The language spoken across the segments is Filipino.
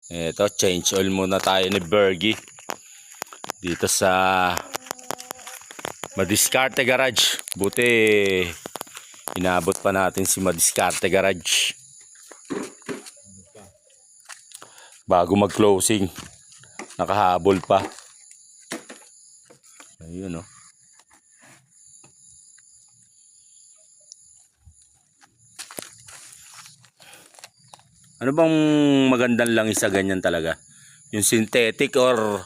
Ito, change oil muna tayo ni Bergie dito sa Madiskarte Garage. Buti inabot pa natin si Madiskarte Garage bago mag-closing. Nakahabol pa. Ayun, oh. Ano bang magandang langis sa ganyan talaga? Yung synthetic or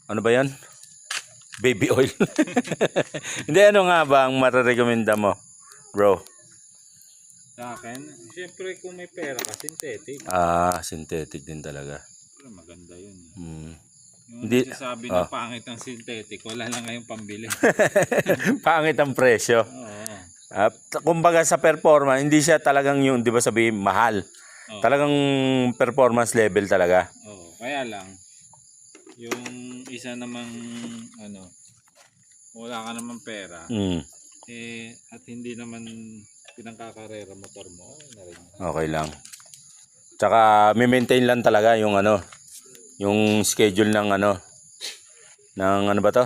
ano ba yan? Baby oil. Hindi, ano nga ba ang mararekomenda mo, bro? Sa akin, siyempre kung may pera ka, synthetic. Synthetic din talaga. Pero maganda yun. Yung Hindi, sabi na pangit ang synthetic, wala lang kayong pambili. pangit ang presyo. Oo. Kumbaga sa performance, hindi siya talagang yung, di ba sabihin, mahal. Oo. Talagang performance level talaga. Oo. Kaya lang, yung isa namang, wala ka naman pera, at hindi naman pinangkakarera motor mo, okay na rin. Okay lang. Tsaka may-maintain lang talaga yung yung schedule ng ng ano ba to?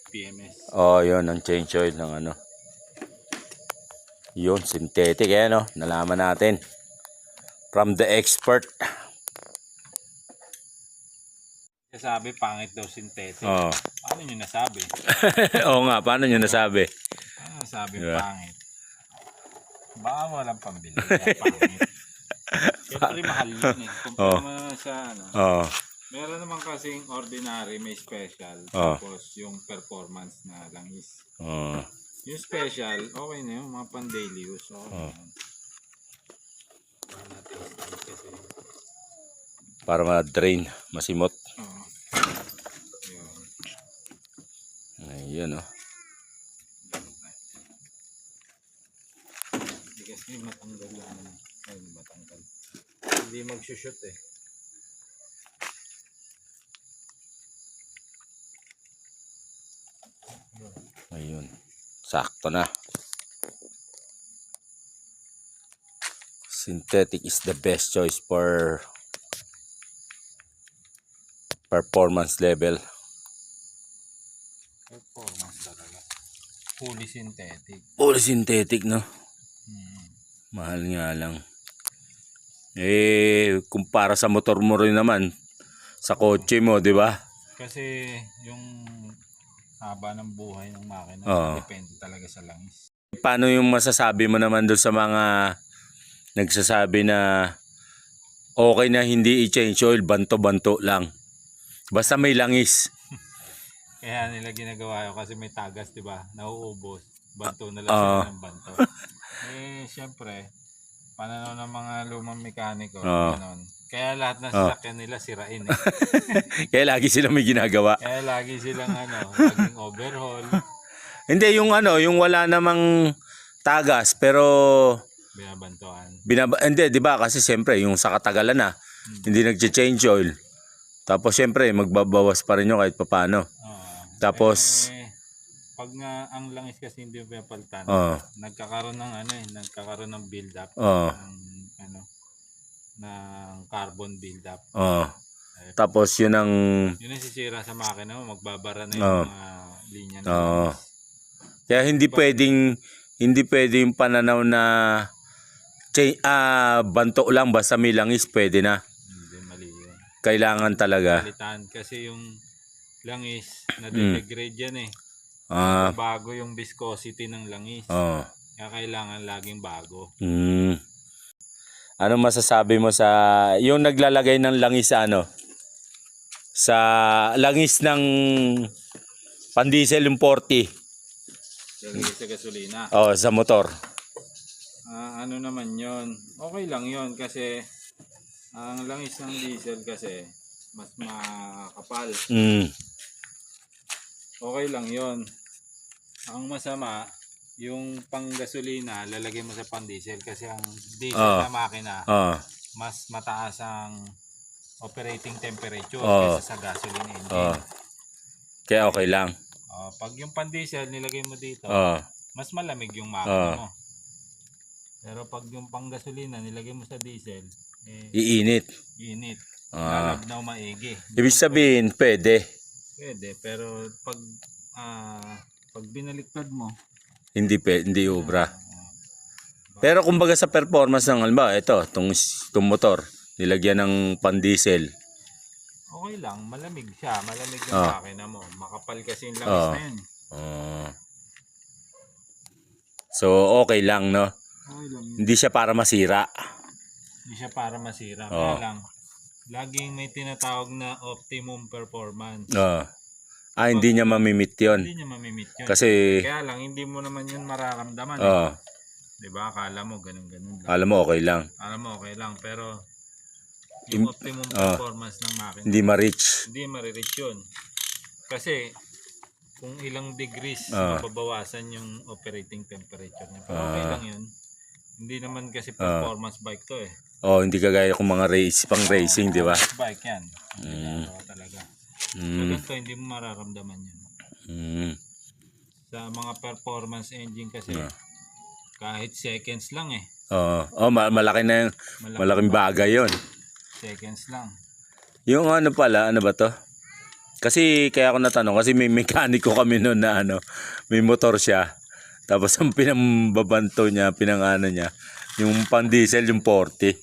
PMS. Oh, yun, ang change oil ng Yun, synthetic nalaman natin. From the expert. Sabi, pangit daw synthetic. Oh. Paano nyo nasabi? Oo nga, paano nyo nasabi? Paano nasabi Diba? pangit? Baka walang pambili. Kaya pangit. Siyempre mahal yun eh. Kumpara mo sa meron naman kasing ordinary, may special. Tapos yung performance na langis. Yung special, okay na yun. Mga pan-daily use. Okay na. Para ma-drain, masimot. Ayun, oh. Hindi kasi matanggal yan. Ay, matanggal. Hindi mag-shoot eh. Ayun. Sakto na. Synthetic is the best choice for performance level. Performance talaga. Fully synthetic. Fully synthetic, no? Mahal nga lang. Kumpara sa motor mo rin naman, sa kotse mo, di ba? Kasi yung haba ng buhay ng makina, depende talaga sa langis. Paano yung masasabi mo naman doon sa mga nagsasabi na okay na hindi i-change oil, banto-banto lang. Basta may langis. Kaya nila ginagawa yun kasi may tagas, di ba? Nauubos. Banto na lang sila ng banto. Siyempre, pananaw ng mga lumang mekaniko, ganon. Kaya lahat ng sasakyan nila sirain eh. Kaya lagi silang may ginagawa. Kaya lagi silang laging overhaul. Hindi, yung yung wala namang tagas, pero Binabantuan. hindi, di ba? Kasi siyempre, yung sa katagalan na, hindi nag-change oil. Tapos siyempre, magbabawas pa rin yun kahit papano. Tapos, pag nga ang langis kasi hindi pinapalitan, nagkakaroon ng nagkakaroon ng build-up. Ng carbon build-up. Tapos yun ang sisira sa makina mo, magbabara na yung mga linya na kaya hindi pwedeng pananaw na banto lang basta may langis pwede na. Hindi, mali yun. Kailangan talaga. Palitan kasi yung langis na degrade yan eh. Bago yung viscosity ng langis. Kaya kailangan laging bago. Ano masasabi mo sa yung naglalagay ng langis sa langis ng pandiesel yung 40? Lagay sa gasolina. Sa motor. Ano naman yon? Okay lang yon kasi ang langis ng diesel kasi mas makapal. Okay lang yon. Ang masama, yung pang-gasolina, lalagay mo sa pang-diesel kasi ang diesel na makina, mas mataas ang operating temperature kaysa sa gasoline engine. Kaya okay lang. Pag yung pang-diesel nilagay mo dito, mas malamig yung makina mo. Pero pag yung pang-gasolina nilagay mo sa diesel, Iinit. init. Ah. Lalabnaw maigi. Ibig sabihin, pwede. Pwede, pero pag binaliktad mo, Hindi ubra. Pero kumbaga sa performance ng halimbawa, itong motor, nilagyan ng pan-diesel. okay lang, malamig siya. Malamig yung Ah. makina mo. Makapal kasi yung langis na yun. So, okay lang, no? Okay lang yun. Hindi siya para masira. Hindi siya para masira. Oh. Kaya lang, laging may tinatawag na optimum performance. Hindi niya mamimit yun. Hindi niya mamimit yun. Kasi, Kaya lang, hindi mo naman yun mararamdaman. Diba? Akala mo ganun-ganun lang. alam mo, okay lang. Alam mo, okay lang. Pero, yung optimum performance ng makina, Hindi ma-reach. hindi marireach yun. Kasi, kung ilang degrees mababawasan yung operating temperature niya. Pero okay lang yun. Hindi naman kasi performance bike to eh. Hindi kagaya kung mga pang racing, di ba? Bike yan. Ginagawa talaga. So, ganito, hindi mo mararamdaman yun. Sa mga performance engine kasi, kahit seconds lang eh. Malaki na yung, malaking bagay yun. Seconds lang. Yung ano pala, ano ba to? Kasi kaya ako natanong, kasi may mekaniko kami noon na may motor siya. Tapos ang pinambabanto niya, niya, yung pan diesel yung 40.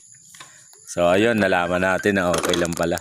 So ayun, nalaman natin na okay lang pala.